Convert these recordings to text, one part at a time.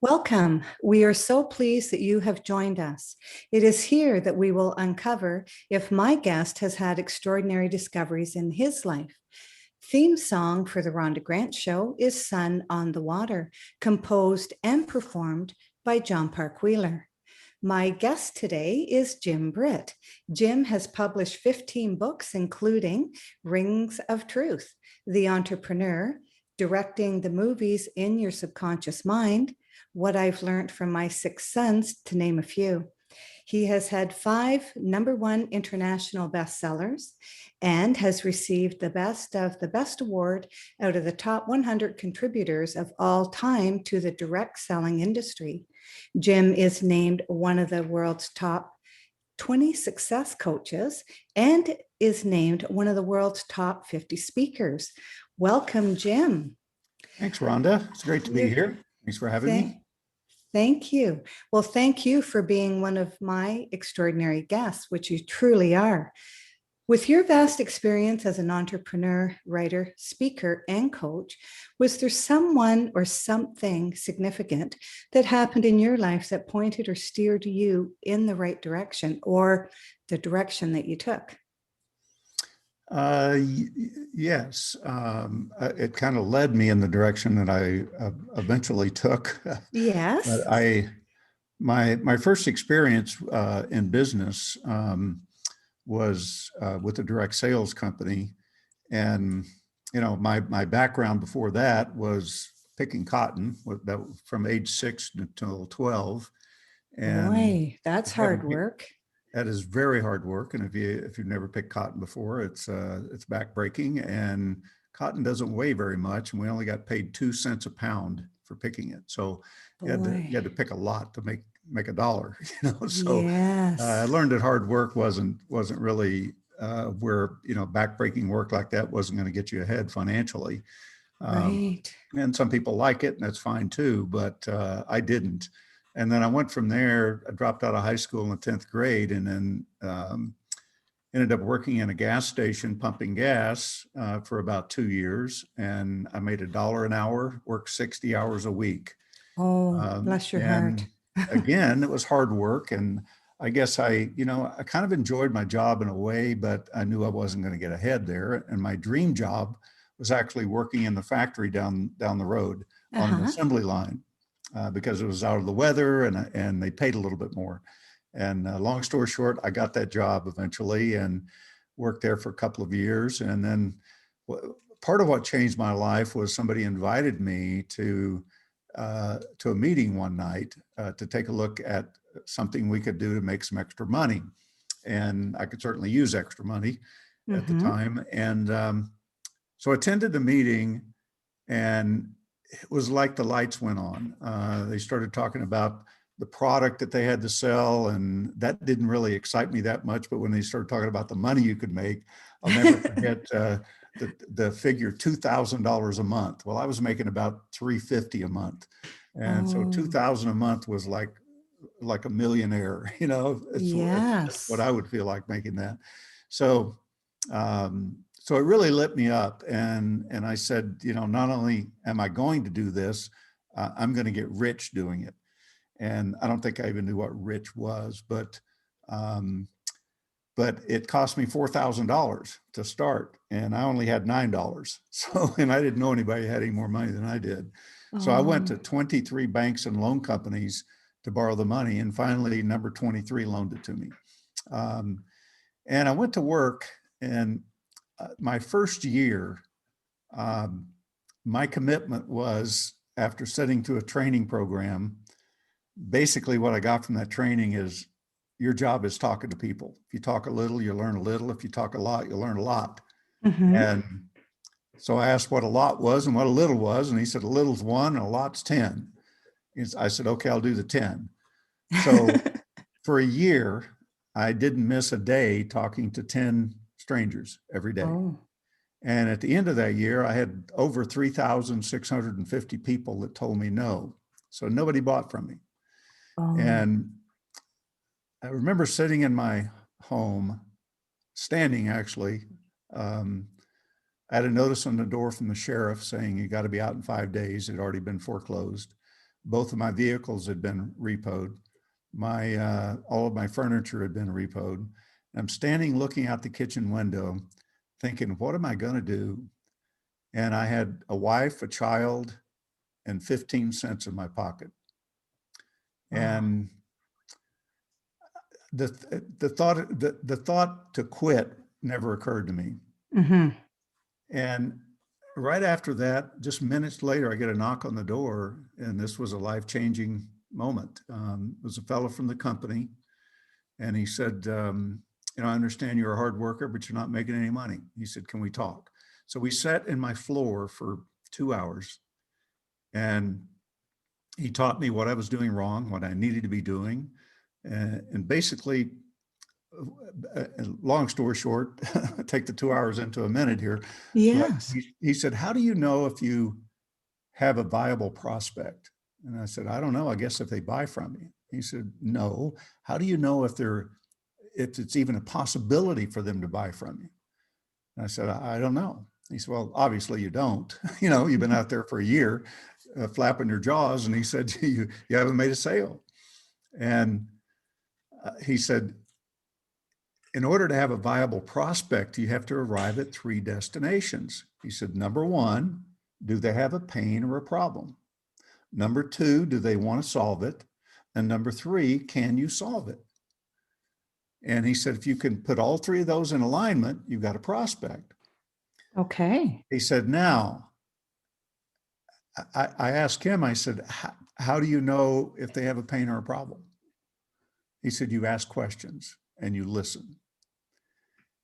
Welcome. We are so pleased that you have joined us. It is here that we will uncover if my guest has had extraordinary discoveries in his life. Theme song for the Rhonda Grant Show is Sun on the Water, composed and performed by John Park Wheeler. My guest today is Jim Britt. Jim has published 15 books, including Rings of Truth, The Entrepreneur, Directing the Movies in Your Subconscious Mind, What I've Learned from My Six Sons, to name a few. He has had 5 #1 international bestsellers and has received the Best of the Best award out of the top 100 contributors of all time to the direct selling industry. Jim is named one of the world's top 20 success coaches and is named one of the world's top 50 speakers. Welcome, Jim. Thanks, Rhonda. It's great to be here. Thanks for having me. Thank you. Well, thank you for being one of my extraordinary guests, which you truly are. With your vast experience as an entrepreneur, writer, speaker, and coach, was there someone or something significant that happened in your life that pointed or steered you in the right direction or the direction that you took? Yes. It kind of led me in the direction that I eventually took. Yes. But my first experience in business was with a direct sales company. And, you know, my background before that was picking cotton from age 6 until 12. And boy, that's hard work. That is very hard work. And if you've never picked cotton before, it's backbreaking, and cotton doesn't weigh very much. And we only got paid 2 cents a pound for picking it. So you had to pick a lot to make a dollar, you know? So yes. I learned that hard work wasn't really where, you know, backbreaking work like that wasn't going to get you ahead financially. Right. And some people like it, and that's fine too, but I didn't. And then I went from there. I dropped out of high school in the 10th grade, and then ended up working in a gas station pumping gas for about 2 years. And I made $1 an hour, worked 60 hours a week. Oh, bless your heart. Again, it was hard work. And I guess I kind of enjoyed my job in a way, but I knew I wasn't going to get ahead there. And my dream job was actually working in the factory down the road on an assembly line. Because it was out of the weather and they paid a little bit more. And long story short, I got that job eventually and worked there for a couple of years. And then part of what changed my life was somebody invited me to a meeting one night to take a look at something we could do to make some extra money. And I could certainly use extra money at the time. And so I attended the meeting, and it was like the lights went on. They started talking about the product that they had to sell, and that didn't really excite me that much. But when they started talking about the money you could make, I'll never forget the figure $2,000 a month. Well, I was making about $350 a month, and so $2,000 a month was like a millionaire. You know, it's what I would feel like making that. So. So it really lit me up, and I said, you know, not only am I going to do this, I'm going to get rich doing it. And I don't think I even knew what rich was, but it cost me $4,000 to start, and I only had $9. So, and I didn't know anybody had any more money than I did. So I went to 23 banks and loan companies to borrow the money, and finally, number 23 loaned it to me. And I went to work, and my first year, my commitment was, after sitting through a training program, basically what I got from that training is your job is talking to people. If you talk a little, you learn a little. If you talk a lot, you learn a lot. And so I asked what a lot was and what a little was. And he said, a little's 1 and a lot's 10. I said, okay, I'll do the 10. So for a year, I didn't miss a day talking to 10 strangers every day. And at the end of that year, I had over 3,650 people that told me no. So nobody bought from me. And I remember sitting in my home, standing actually. I had a notice on the door from the sheriff saying, you got to be out in 5 days. It had already been foreclosed. Both of my vehicles had been repoed. All of my furniture had been repoed. I'm standing looking out the kitchen window thinking, what am I going to do? And I had a wife, a child, and 15 cents in my pocket. And the thought to quit never occurred to me. Mm-hmm. And right after that, just minutes later, I get a knock on the door, and this was a life-changing moment. It was a fellow from the company, and he said, I understand you're a hard worker, but you're not making any money. He said, can we talk? So we sat in my floor for 2 hours, and he taught me what I was doing wrong, what I needed to be doing. And basically, long story short, take the 2 hours into a minute here. Yes. But he said, how do you know if you have a viable prospect? And I said, I don't know. I guess if they buy from you. He said, no. How do you know if it's even a possibility for them to buy from you? And I said, I don't know. He said, well, obviously you don't. You've been out there for a year flapping your jaws. And he said, you haven't made a sale. And he said, in order to have a viable prospect, you have to arrive at 3 destinations. He said, number 1, do they have a pain or a problem? Number 2, do they want to solve it? And number 3, can you solve it? And he said, if you can put all 3 of those in alignment, you've got a prospect. Okay. He said, now, I asked him, I said, how do you know if they have a pain or a problem? He said, you ask questions and you listen.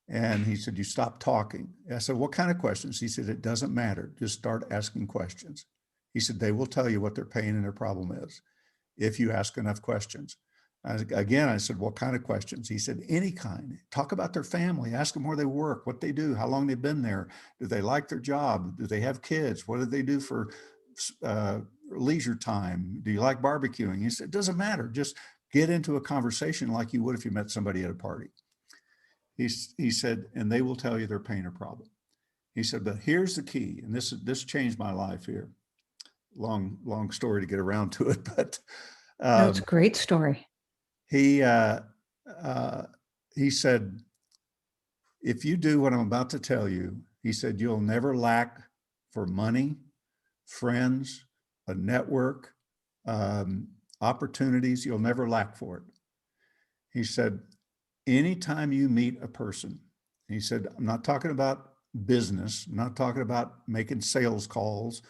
And he said, you stop talking. I said, what kind of questions? He said, it doesn't matter. Just start asking questions. He said, they will tell you what their pain and their problem is if you ask enough questions. I said, what kind of questions? He said, any kind. Talk about their family. Ask them where they work, what they do, how long they've been there. Do they like their job? Do they have kids? What do they do for leisure time? Do you like barbecuing? He said, it doesn't matter. Just get into a conversation like you would if you met somebody at a party. He said, and they will tell you their pain or problem. He said, but here's the key, and this changed my life here. Long story to get around to it, but That's a great story. He said, if you do what I'm about to tell you, he said, you'll never lack for money, friends, a network, opportunities. You'll never lack for it. He said, anytime you meet a person, he said, I'm not talking about business, I'm not talking about making sales calls,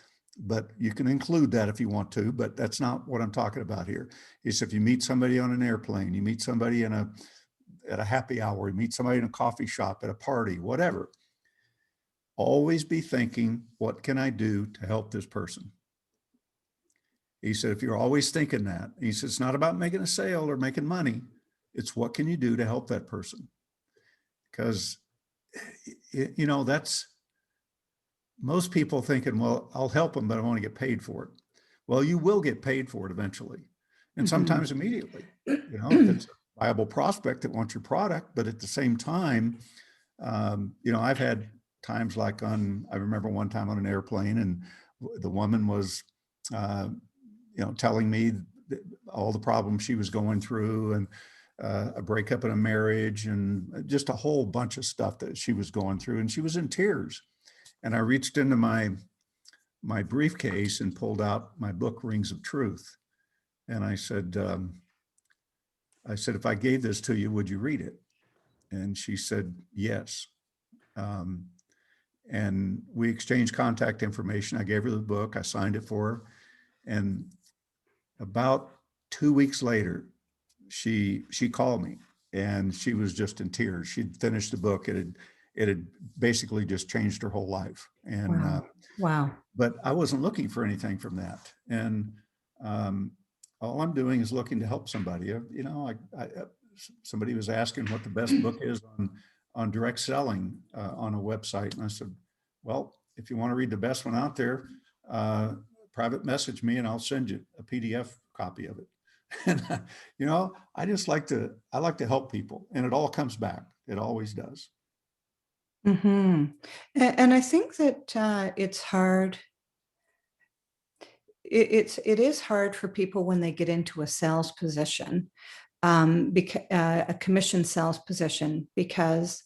but you can include that if you want to, but that's not what I'm talking about here. He said, if you meet somebody on an airplane, you meet somebody at a happy hour, you meet somebody in a coffee shop, at a party, whatever, always be thinking, what can I do to help this person? He said, if you're always thinking that, he said, it's not about making a sale or making money. It's what can you do to help that person? Because, that's most people thinking, well, I'll help them, but I want to get paid for it. Well, you will get paid for it eventually. And sometimes immediately, if it's a viable prospect that wants your product, but at the same time, I've had times like I remember one time on an airplane and the woman was, telling me all the problems she was going through and a breakup in a marriage and just a whole bunch of stuff that she was going through. And she was in tears. And I reached into my briefcase and pulled out my book, Rings of Truth. And I said, if I gave this to you, would you read it? And she said, yes. And we exchanged contact information. I gave her the book. I signed it for her. And about 2 weeks later, she called me and she was just in tears. She'd finished the book. It had basically just changed her whole life. And wow. But I wasn't looking for anything from that. And all I'm doing is looking to help somebody. Somebody was asking what the best book is on direct selling on a website. And I said, well, if you want to read the best one out there, private message me and I'll send you a PDF copy of it. And, I like to help people, and it all comes back. It always does. And I think that it's hard. it is hard for people when they get into a sales position, a commission sales position, because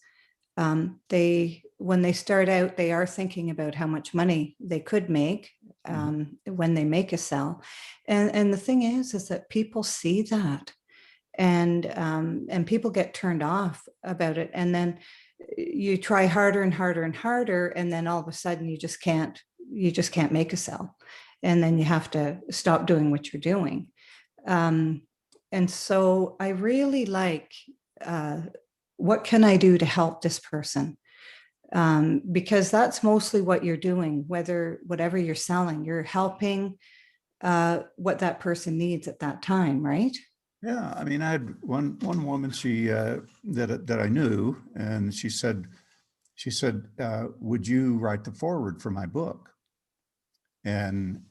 when they start out, they are thinking about how much money they could make when they make a sell. And the thing is that people see that, and people get turned off about it. And then you try harder and harder and harder, and then all of a sudden you just can't make a sell. And then you have to stop doing what you're doing. And so I really like, what can I do to help this person? Because that's mostly what you're doing, whatever you're selling, you're helping what that person needs at that time, right? Yeah, I mean, I had one woman, she that I knew, and she said, would you write the foreword for my book? And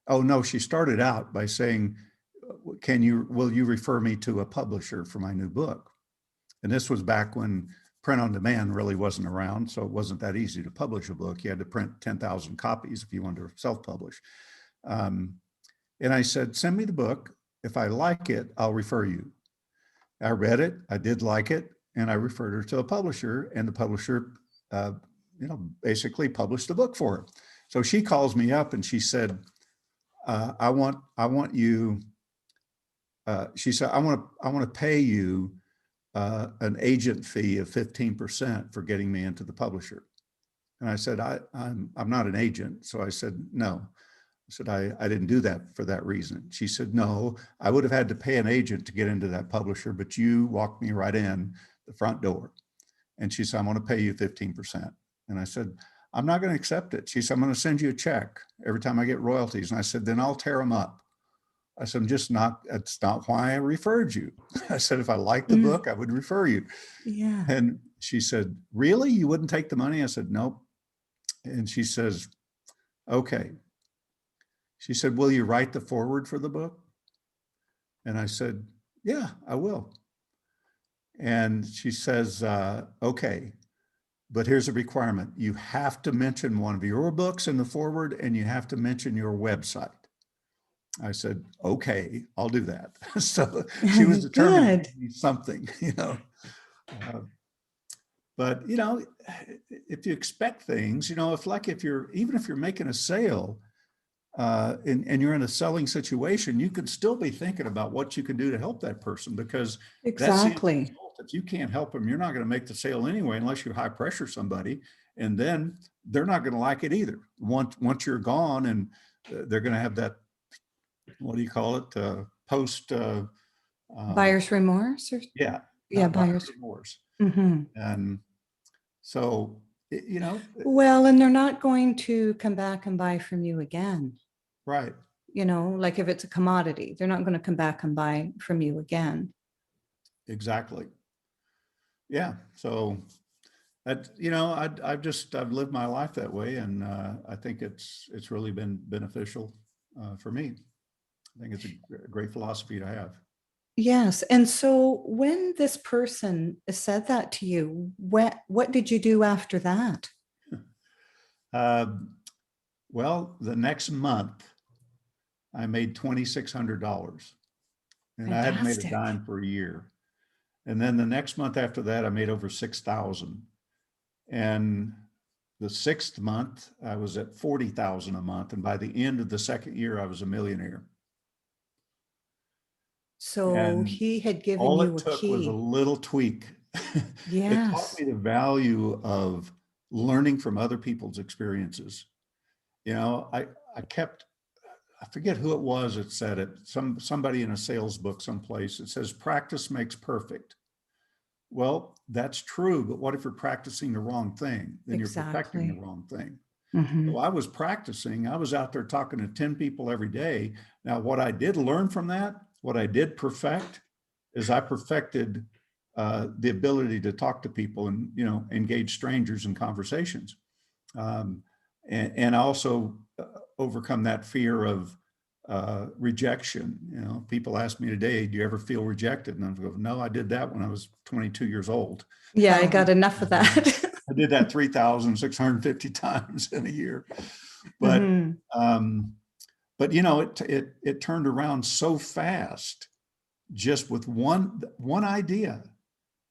oh no, she started out by saying, will you refer me to a publisher for my new book? And this was back when print on demand really wasn't around, so it wasn't that easy to publish a book. You had to print 10,000 copies if you wanted to self-publish. And I said, send me the book. If I like it, I'll refer you. I read it, I did like it, and I referred her to a publisher, and the publisher, basically published the book for her. So she calls me up and she said, I want you, she said, I want to pay you an agent fee of 15% for getting me into the publisher. And I said, I'm not an agent. So I said, no. I said, I didn't do that for that reason. She said, no, I would have had to pay an agent to get into that publisher, but you walked me right in the front door. And she said, I'm going to pay you 15%. And I said, I'm not going to accept it. She said, I'm going to send you a check every time I get royalties. And I said, then I'll tear them up. I said, that's not why I referred you. I said, if I liked the book, I would refer you. Yeah. And she said, really? You wouldn't take the money? I said, nope. And she says, okay. She said, will you write the foreword for the book? And I said, yeah, I will. And she says, okay, but here's a requirement. You have to mention one of your books in the foreword, and you have to mention your website. I said, okay, I'll do that. So she was determined to do something, but if you expect things, if you're making a sale, and you're in a selling situation, you could still be thinking about what you can do to help that person, because exactly. that's the result. If you can't help them, you're not going to make the sale anyway, unless you high pressure somebody, and then they're not going to like it either. Once you're gone, and they're going to have that, what do you call it? Post buyer's remorse, or buyer's remorse. Mm-hmm. And so, well, and they're not going to come back and buy from you again. Right. Like if it's a commodity, they're not going to come back and buy from you again. Exactly. Yeah. So that, I've lived my life that way. And I think it's really been beneficial for me. I think it's a great philosophy to have. Yes. And so when this person said that to you, what did you do after that? Well, the next month I made $2,600, and Fantastic. I hadn't made a dime for a year. And then the next month after that, I made over 6,000. And the sixth month, I was at 40,000 a month. And by the end of the second year, I was a millionaire. So and he had given all you it took key. Was a little tweak. Yes. It taught me the value of learning from other people's experiences. I forget who it was that said it, somebody in a sales book someplace. It says, practice makes perfect. Well, that's true, but what if you're practicing the wrong thing? Then You're perfecting the wrong thing. Mm-hmm. So I was practicing. I was out there talking to 10 people every day. Now, what I did learn from that, what I did perfect, is I perfected the ability to talk to people and, engage strangers in conversations. And also overcome that fear of rejection. People ask me today, do you ever feel rejected? And I go, no, I did that when I was 22 years old. Yeah, I got enough of that. I did that 3,650 times in a year. But But you know, it turned around so fast, just with one idea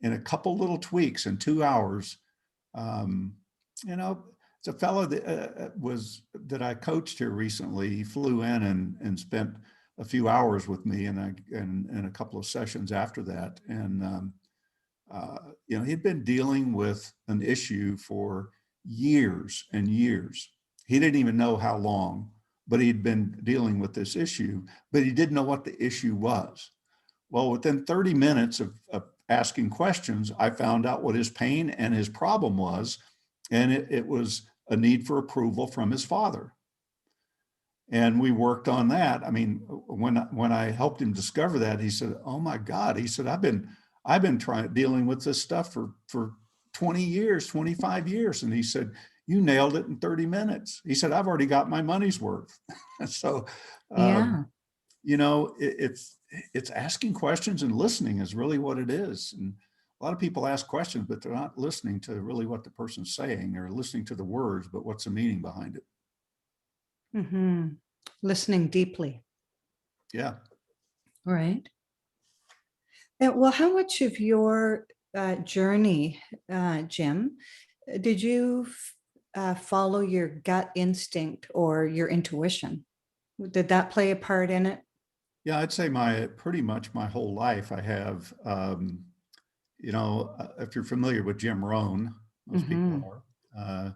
and a couple little tweaks in 2 hours. Um, you know, it's a fellow that I coached here recently. He flew in and spent a few hours with me, and a couple of sessions after that. And you know, he'd been dealing with an issue for years and years. He didn't even know how long, but he'd been dealing with this issue, but he didn't know what the issue was. Well, within 30 minutes of asking questions, I found out what his pain and his problem was. And it was a need for approval from his father. And we worked on that. I mean, when I helped him discover that, he said, "Oh my God," he said, I've been dealing with this stuff for 20 years, 25 years. And he said, "You nailed it in 30 minutes." He said, "I've already got my money's worth." So, Yeah. you know, it's asking questions and listening is really what it is. And a lot of people ask questions, but they're not listening to really what the person's saying. They're listening to the words, but what's the meaning behind it? Hmm. Listening deeply. Yeah. Right. Well, how much of your journey, Jim, did you follow your gut instinct or your intuition? Did that play a part in it? Yeah, I'd say pretty much my whole life I have, you know, if you're familiar with Jim Rohn, most people Hmm. are.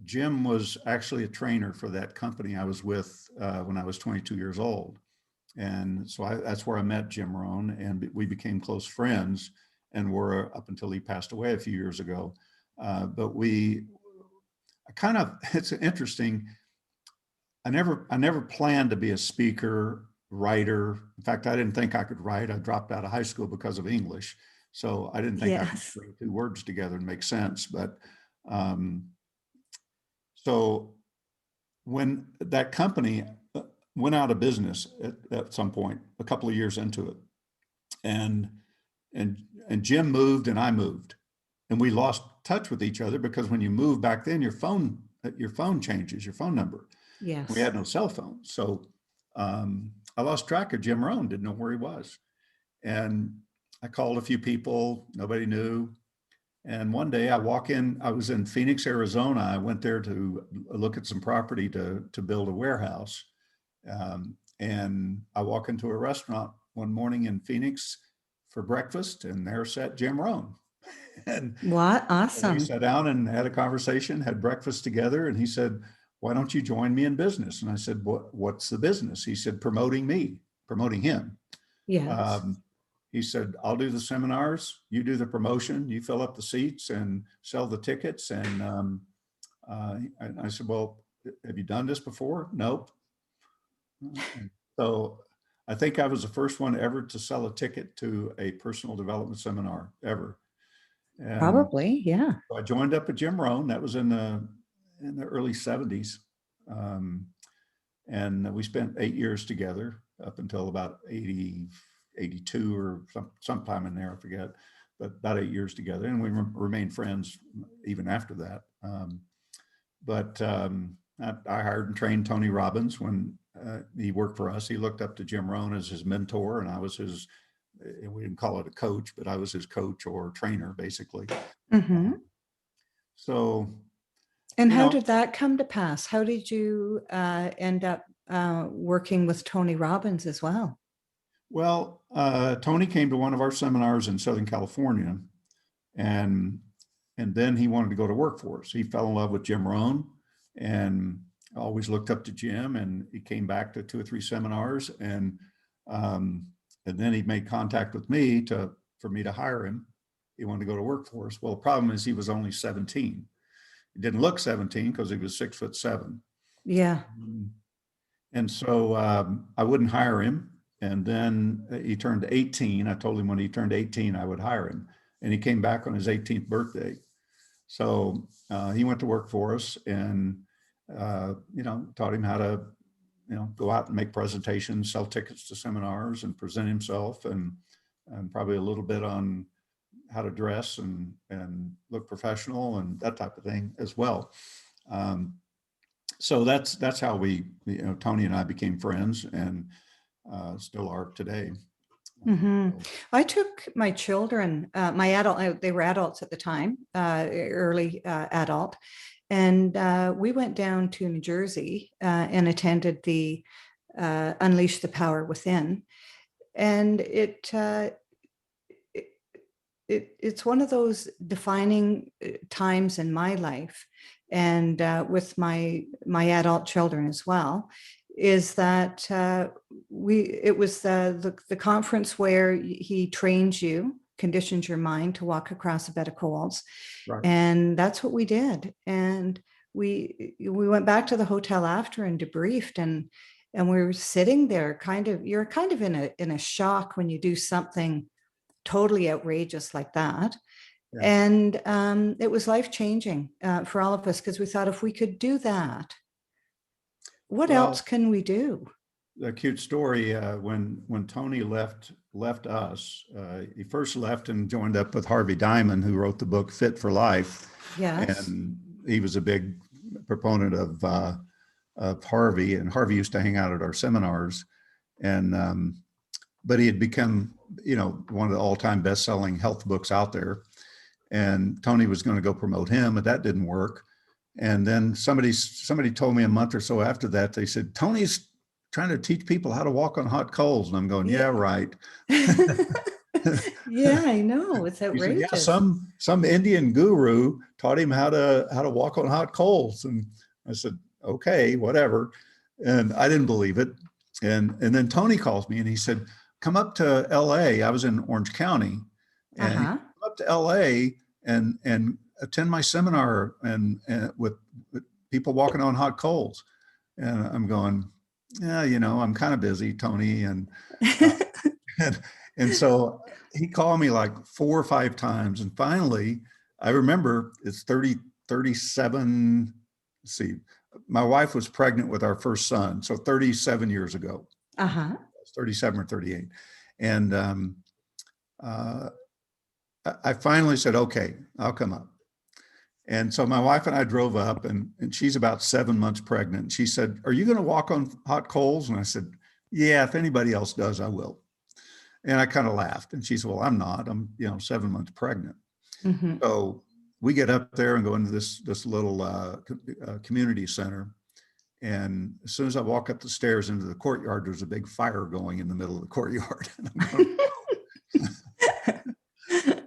Jim was actually a trainer for that company I was with when I was 22 years old. And so that's where I met Jim Rohn, and we became close friends and were up until he passed away a few years ago. But it's interesting. I never planned to be a speaker, writer. In fact, I didn't think I could write. I dropped out of high school because of English. So I didn't think I could Yes. bring two words together and make sense. But um, so when that company went out of business at some point, a couple of years into it, and and and Jim moved and I moved, and we lost touch with each other because when you move back then, your phone changes, your phone number. We Yes. had no cell phone, so I lost track of Jim Rohn. Didn't know where he was, and I called a few people. Nobody knew. And one day I walk in, I was in Phoenix, Arizona. I went there to look at some property to build a warehouse. And I walk into a restaurant one morning in Phoenix for breakfast, and there sat Jim Rohn. And What? we Awesome. sat down and had a conversation, had breakfast together. And he said, "Why don't you join me in business?" And I said, "What's the business?" He said, promoting him. Yes. Um, he said, "I'll do the seminars, you do the promotion, you fill up the seats and sell the tickets." And I said, "Well, have you done this before?" "Nope." And so I think I was the first one ever to sell a ticket to a personal development seminar ever. And Probably. Yeah. so I joined up at Jim Rohn. That was in the early 70s. Um, and we spent 8 years together up until about 80, 82 or sometime in there, I forget, but about 8 years together. And we remained friends even after that. I hired and trained Tony Robbins when he worked for us. He looked up to Jim Rohn as his mentor, and I was his, we didn't call it a coach, but I was his coach or trainer, basically. Hmm. So, And you how know, did that come to pass? How did you end up working with Tony Robbins as well? well, Tony came to one of our seminars in Southern California, and and then he wanted to go to work for us. He fell in love with Jim Rohn, and always looked up to Jim. And he came back to two or three seminars, um, and then he made contact with me for me to hire him. He wanted to go to work for us. Well, the problem is he was only 17. He didn't look 17 because he was 6'7". Yeah. And so I wouldn't hire him. And then he turned 18. I told him when he turned 18, I would hire him. And he came back on his 18th birthday. So he went to work for us, and, taught him how to, go out and make presentations, sell tickets to seminars, and present himself, and probably a little bit on how to dress and look professional and that type of thing as well. Um, so that's how we, Tony and I became friends, and still are today. So, I took my children, my adult, they were adults at the time, early adult, and we went down to New Jersey and attended the Unleash the Power Within. And it's one of those defining times in my life, and with my adult children as well, is that it was the conference where he trains you, conditions your mind to walk across a bed of coals, right. and that's what we did. And we went back to the hotel after and debriefed, and we were sitting there you're kind of in a shock when you do something totally outrageous like that. Yeah. And it was life changing for all of us, because we thought, if we could do that, what else Well, can we do? a cute story. When Tony left us, he first left and joined up with Harvey Diamond, who wrote the book Fit for Life, Yes. and he was a big proponent of Harvey. And Harvey used to hang out at our seminars, and but he had become, one of the all-time best-selling health books out there. And Tony was going to go promote him, but that didn't work. And then somebody told me a month or so after that, they said, Tony's trying to teach people how to walk on hot coals. And I'm going, yeah, right. Yeah, I know. It's He said, yeah, outrageous. some Indian guru taught him how to walk on hot coals. And I said, okay, whatever. And I didn't believe it. And then Tony calls me and he said, come up to LA. I was in Orange County, and he Uh-huh. come up to LA and attend my seminar and with people walking on hot coals. And I'm going, yeah, I'm kind of busy, Tony. And, and so he called me like 4 or 5 times. And finally, I remember it's 37. Let's see, my wife was pregnant with our first son. So 37 years ago, Uh-huh. 37 or 38. And uh, I finally said, okay, I'll come up. And so my wife and I drove up, and she's about 7 months pregnant. She said, are you going to walk on hot coals? And I said, yeah, if anybody else does, I will. And I kind of laughed. And she said, well, I'm not. I'm, 7 months pregnant. Mm-hmm. So we get up there and go into this little community center. And as soon as I walk up the stairs into the courtyard, there's a big fire going in the middle of the courtyard. And I'm going,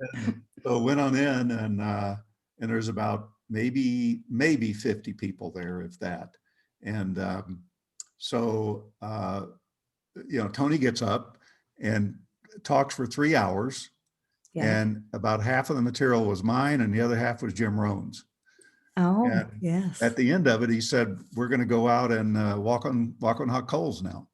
and so went on in, and there's about maybe 50 people there, if that. And Tony gets up and talks for 3 hours, Yes. and about half of the material was mine and the other half was Jim Rohn's. Oh, And yes. at the end of it, he said, we're going to go out and walk on hot coals now.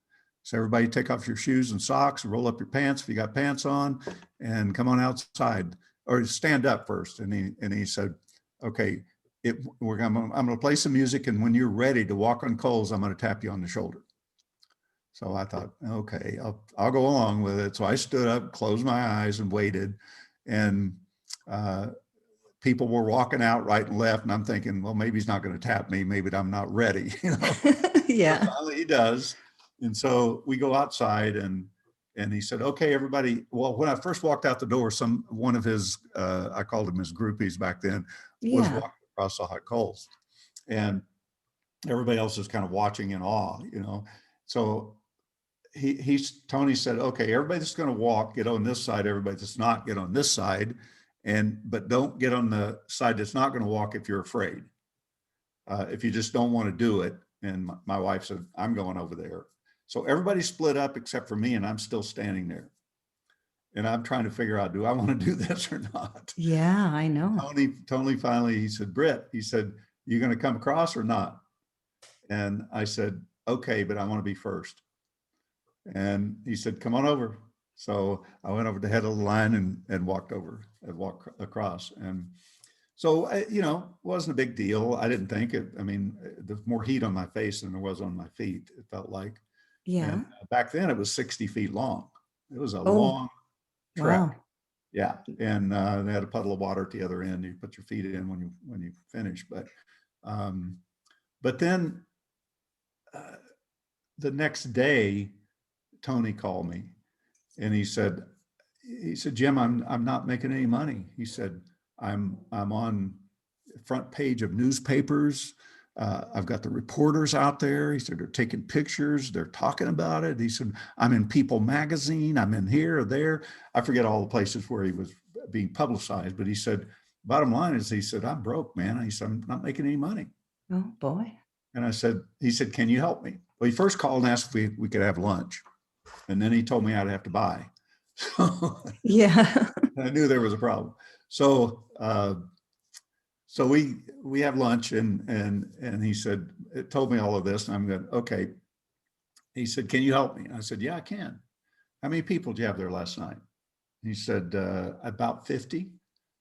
So everybody take off your shoes and socks and roll up your pants if you got pants on, and come on outside, or stand up first. And he said, okay, I'm going to play some music, and when you're ready to walk on coals, I'm going to tap you on the shoulder. So I thought, okay, I'll go along with it. So I stood up, closed my eyes, and waited. And people were walking out right and left, and I'm thinking, well, maybe he's not going to tap me. Maybe I'm not ready. Yeah. Finally, he does. And so we go outside, and he said, okay, everybody. Well, when I first walked out the door, one of his, I called him his groupies back then, was Yeah. walking across the hot coals, and everybody else is kind of watching in awe, So Tony said, okay, everybody that's going to walk, get on this side. Everybody that's not, get on this side. But don't get on the side that's not going to walk if you're afraid. If you just don't want to do it. And my wife said, I'm going over there. So everybody split up except for me, and I'm still standing there. And I'm trying to figure out, do I want to do this or not? Yeah, I know. Tony finally, he said, Britt, he said, you going to come across or not? And I said, okay, but I want to be first. And he said, come on over. So I went over the head of the line and walked across. And so, wasn't a big deal. I didn't think it. I mean, there's more heat on my face than there was on my feet, it felt like. Yeah. And back then it was 60 feet long. It was a Oh, long trek. wow. Yeah. And they had a puddle of water at the other end. You put your feet in when you finish. But then the next day, Tony called me and he said, Jim, I'm not making any money. He said, I'm on front page of newspapers. I've got the reporters out there. He said, they're taking pictures. They're talking about it. He said, I'm in People magazine. I'm in here or there. I forget all the places where he was being publicized, but he said, bottom line is, he said, I'm broke, man. He said, I'm not making any money. Oh boy. And he said, can you help me? Well, he first called and asked if we could have lunch. And then he told me I'd have to buy. So Yeah. I knew there was a problem. So, so we have lunch and he said, it told me all of this and I'm going, okay. He said, can you help me? And I said, yeah, I can. How many people did you have there last night? He said, about 50.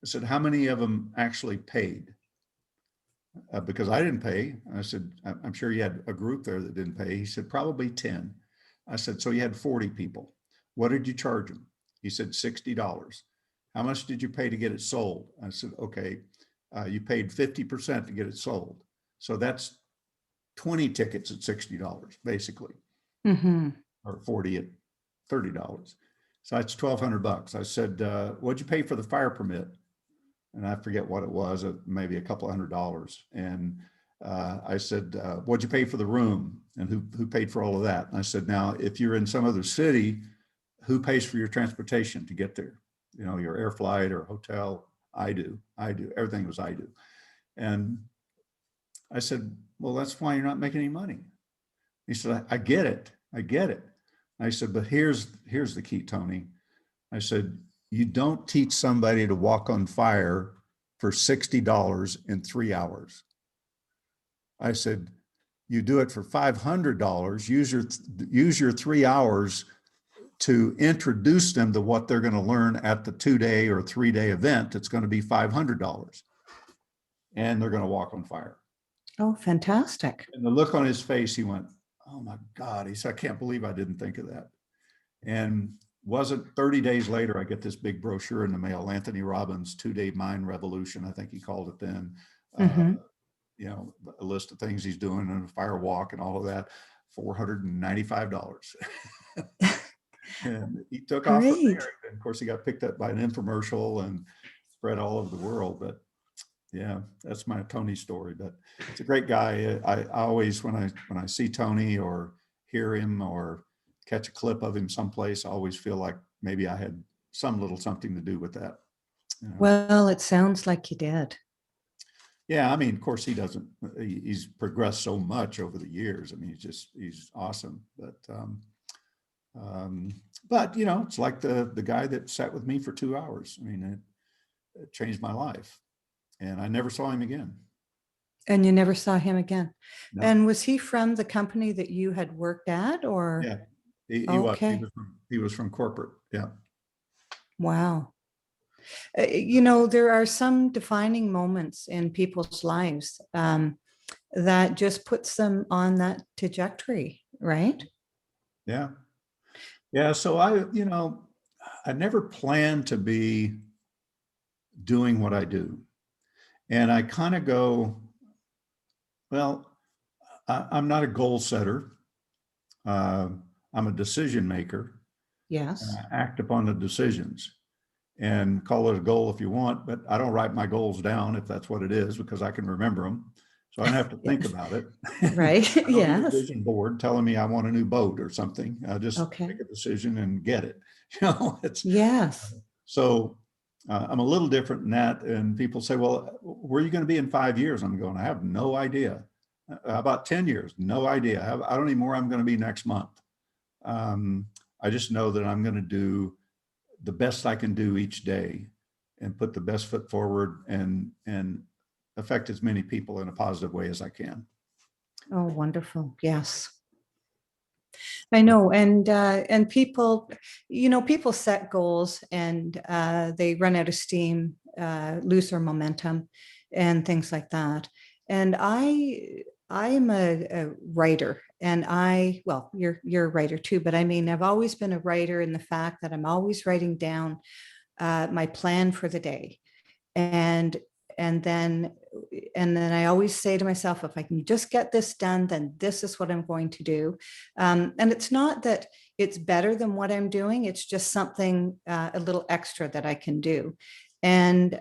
I said, how many of them actually paid? Because I didn't pay. I said, I'm sure you had a group there that didn't pay. He said, probably 10. I said, so you had 40 people. What did you charge them? He said, $60. How much did you pay to get it sold? I said, okay, you paid 50% to get it sold. So that's 20 tickets at $60, basically, Mm-hmm. or 40 at $30. So that's $1,200. I said, what'd you pay for the fire permit? And I forget what it was, maybe a couple $100. And I said, what'd you pay for the room? And who paid for all of that? And I said, now, if you're in some other city, who pays for your transportation to get there? You know, your air flight or hotel? I do. Everything was I do. And I said, well, that's why you're not making any money. He said, I get it. I said, but here's the key, Tony. I said, you don't teach somebody to walk on fire for $60 in 3 hours. I said, you do it for $500, use your 3 hours to introduce them to what they're going to learn at the 2-day or 3-day event. It's going to be $500 and they're going to walk on fire. Oh, fantastic. And the look on his face, he went, oh my God. He said, I can't believe I didn't think of that. And wasn't 30 days later, I get this big brochure in the mail, Anthony Robbins, 2-day mind revolution. I think he called it then. Mm-hmm. You know, a list of things he's doing and a fire walk and all of that, $495. And he took off from Great. there. And of course, he got picked up by an infomercial and spread all over the world. But yeah, that's my Tony story. But it's a great guy. I always, when I see Tony or hear him or catch a clip of him someplace, I always feel like maybe I had some little something to do with that. You know? Well, it sounds like you did. Yeah, I mean, of course, he's progressed so much over the years. I mean, he's awesome. But you know, it's like the guy that sat with me for 2 hours. I mean, it changed my life, and I never saw him again. And you never saw him again. No. And was he from the company that you had worked at, or? Yeah, he Okay. he was from corporate. Yeah. Wow. You know, there are some defining moments in people's lives that just puts them on that trajectory, right? Yeah. Yeah. So I never planned to be doing what I do. And I kind of go, well, I'm not a goal setter. I'm a decision maker. Yes. And I act upon the decisions. And call it a goal if you want, but I don't write my goals down if that's what it is, because I can remember them. So I don't have to think about it. Right. I don't need a Yes. vision board telling me I want a new boat or something. I just Okay. make a decision and get it. Yes. So I'm a little different in that. And people say, well, where are you going to be in 5 years? I'm going, I have no idea. About 10 years, no idea. I don't even know where I'm going to be next month. I just know that I'm going to do the best I can do each day and put the best foot forward and affect as many people in a positive way as I can. Oh, wonderful. Yes. I know. And people, you know, people set goals and they run out of steam, lose their momentum and things like that. And I'm a writer, and well, you're a writer too, but I mean, I've always been a writer in the fact that I'm always writing down my plan for the day. And and then I always say to myself, if I can just get this done, then this is what I'm going to do. And it's not that it's better than what I'm doing. It's just something a little extra that I can do. And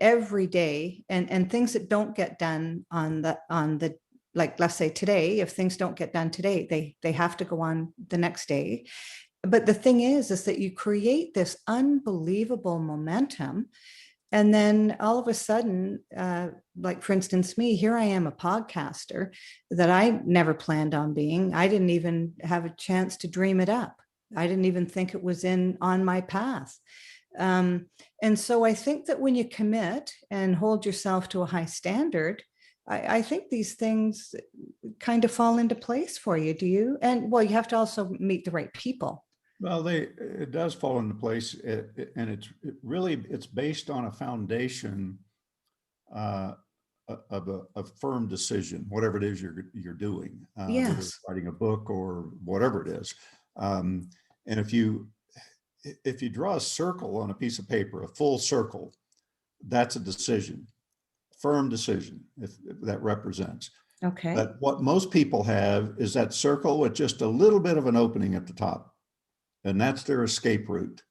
every day, and things that don't get done on the like, let's say today, if things don't get done today, they have to go on the next day. But the thing is that you create this unbelievable momentum. And then all of a sudden, like for instance, me, here I am, a podcaster that I never planned on being. I didn't even have a chance to dream it up. I didn't even think it was on my path. And so I think that when you commit and hold yourself to a high standard, I think these things kind of fall into place for you. Do you? And well, you have to also meet the right people. Well, it does fall into place, and it's based on a foundation of a firm decision, whatever it is you're doing, whether it's Yes. writing a book or whatever it is. And if you draw a circle on a piece of paper, a full circle, that's a decision, firm decision, if that represents. Okay. But what most people have is that circle with just a little bit of an opening at the top. And that's their escape route.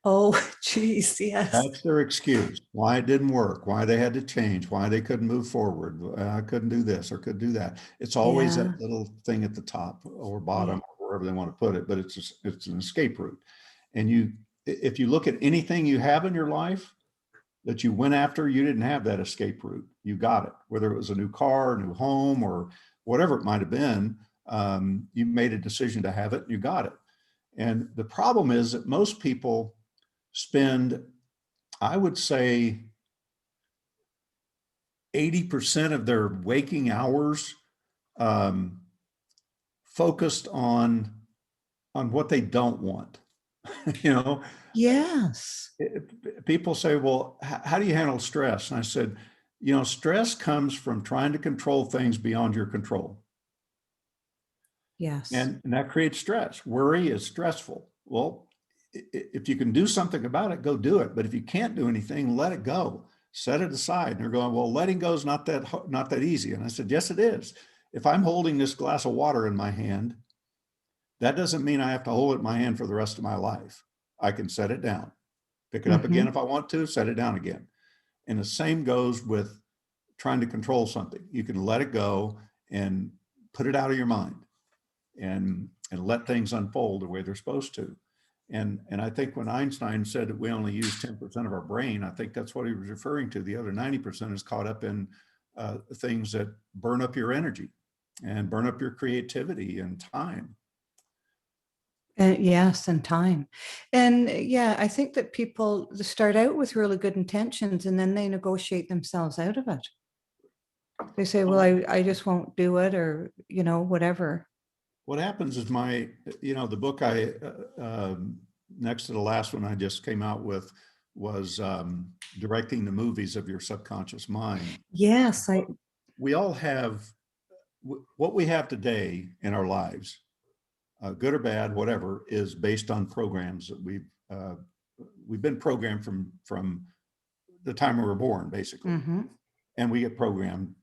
Oh, geez, yes. That's their excuse. Why it didn't work, why they had to change, why they couldn't move forward. I couldn't do this or could do that. It's always that little thing at the top or bottom, or wherever they want to put it, but it's an escape route. And if you look at anything you have in your life that you went after, you didn't have that escape route. You got it, whether it was a new car, a new home, or whatever it might have been. You made a decision to have it and you got it. And the problem is that most people spend, I would say, 80% of their waking hours focused on what they don't want. Yes. People say, well, how do you handle stress? And I said, stress comes from trying to control things beyond your control. Yes. And that creates stress. Worry is stressful. Well, if you can do something about it, go do it. But if you can't do anything, let it go. Set it aside. And they're going, well, letting go is not that easy. And I said, yes, it is. If I'm holding this glass of water in my hand, that doesn't mean I have to hold it in my hand for the rest of my life. I can set it down, pick it up again if I want to, set it down again. And the same goes with trying to control something. You can let it go and put it out of your mind and let things unfold the way they're supposed to. And I think when Einstein said that we only use 10% of our brain, I think that's what he was referring to. The other 90% is caught up in things that burn up your energy and burn up your creativity and time. Yes, and time. And yeah, I think that people start out with really good intentions and then they negotiate themselves out of it. They say, well, I just won't do it, or, whatever. What happens is the book next to the last one I just came out with was directing the movies of your subconscious mind. Yes. We all have what we have today in our lives, good or bad, whatever, is based on programs that we've been programmed from the time we were born, basically. Mm-hmm. And we get programmed,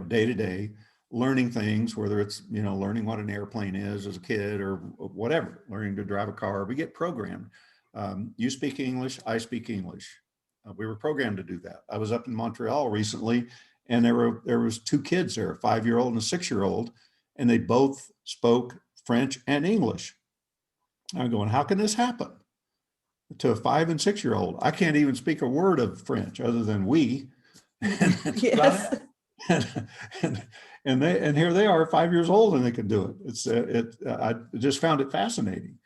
day to day, learning things, whether it's, learning what an airplane is as a kid or whatever, learning to drive a car. We get programmed. You speak English, I speak English. We were programmed to do that. I was up in Montreal recently, and there was two kids there, a 5-year-old and a 6-year-old, and they both spoke French and English. I'm going, how can this happen to a 5 and 6-year-old? I can't even speak a word of French other than oui. Yes. And here they are, 5 years old, and they can do it. I just found it fascinating.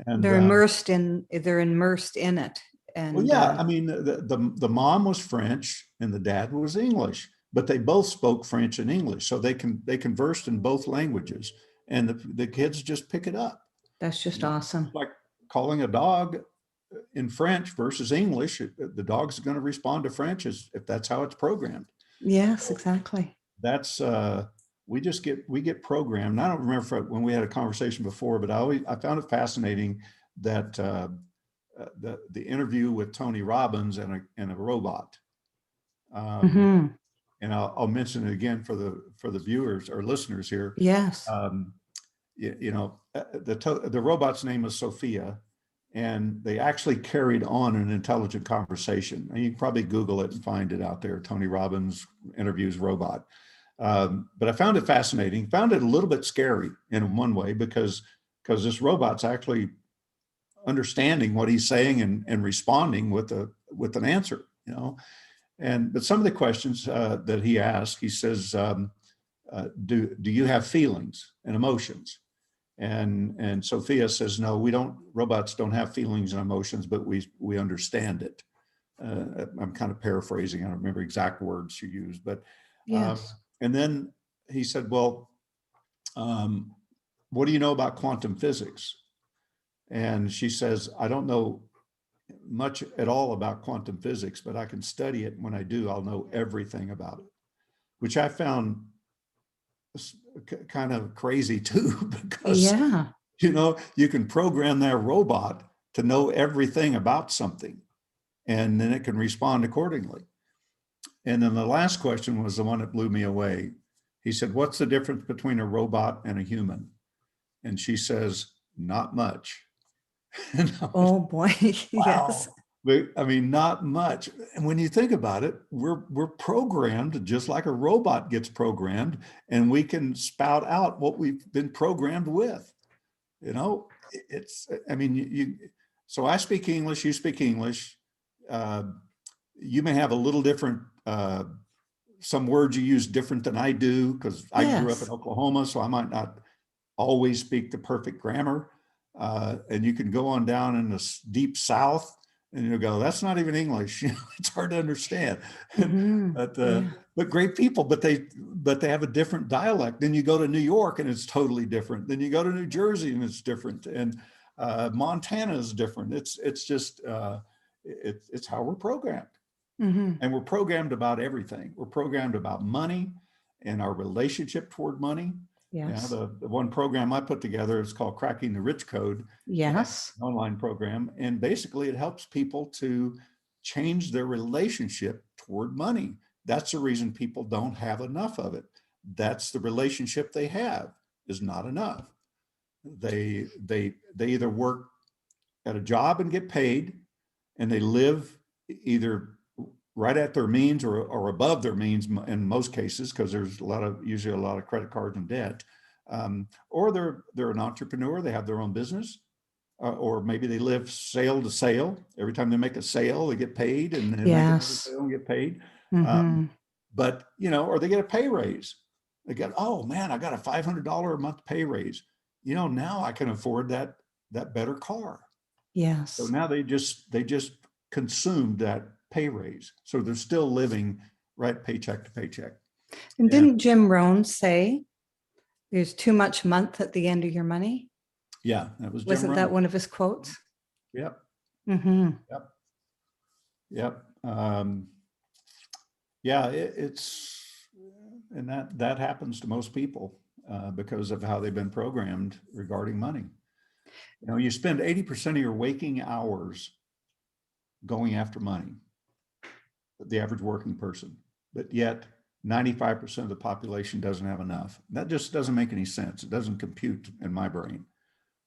And they're immersed in it. And well, yeah, I mean, the mom was French and the dad was English, but they both spoke French and English, so they conversed in both languages, and the kids just pick it up. That's just awesome. It's like calling a dog in French versus English. The dog's going to respond to French if that's how it's programmed. Yes, exactly. That's we get programmed. I don't remember when we had a conversation before, but I found it fascinating that the interview with Tony Robbins and a robot. Mm-hmm. And I'll mention it again for the viewers or listeners here. Yes. Um, the robot's name is Sophia, and they actually carried on an intelligent conversation. And you can probably Google it and find it out there. Tony Robbins interviews robot. But I found it fascinating. Found it a little bit scary in one way because this robot's actually understanding what he's saying and responding with an answer. But some of the questions that he asked, he says, do you have feelings and emotions? And Sophia says, no, robots don't have feelings and emotions, but we understand it. I'm kind of paraphrasing. I don't remember exact words she used, but, Yes. and then he said, well, what do you know about quantum physics? And she says, I don't know much at all about quantum physics, but I can study it. When I do, I'll know everything about it, which I found kind of crazy too, because, Yeah. you can program that robot to know everything about something, and then it can respond accordingly. And then the last question was the one that blew me away. He said, what's the difference between a robot and a human? And she says, not much. Oh boy. Yes. Wow. But I mean, not much. And when you think about it, we're programmed just like a robot gets programmed, and we can spout out what we've been programmed with. I mean, so I speak English, you speak English. You may have a little different, some words you use different than I do, because I grew up in Yes. Oklahoma, so I might not always speak the perfect grammar. And you can go on down in the deep South and you'll go, that's not even English. It's hard to understand. Mm-hmm. Yeah. But great people, but they have a different dialect. Then you go to New York and it's totally different. Then you go to New Jersey and it's different. And Montana is different. It's just, it's how we're programmed. Mm-hmm. And we're programmed about everything. We're programmed about money and our relationship toward money. Yes. The one program I put together is called Cracking the Rich Code. Yes. An online program. And basically it helps people to change their relationship toward money. That's the reason people don't have enough of it. That's the relationship they have is not enough. They either work at a job and get paid, and they live either right at their means or above their means in most cases, because there's usually a lot of credit cards and debt. Or they're an entrepreneur, they have their own business, or maybe they live sale to sale. Every time they make a sale, they get paid, and they make another Yes. sale and get paid. Mm-hmm. But or they get a pay raise. They get, oh man, I got a $500 a month pay raise. Now I can afford that better car. So Yes. now they just consumed that pay raise. So they're still living right paycheck to paycheck. And And didn't Jim Rohn say there's too much month at the end of your money? yeah, that was Jim Wasn't Rohn. that one of his quotes? Yep. Mm-hmm. Yep. Yeah, it's, and that happens to most people because of how they've been programmed regarding money. You spend 80% of your waking hours going after money, the average working person, but yet 95% of the population doesn't have enough. That just doesn't make any sense. It doesn't compute in my brain.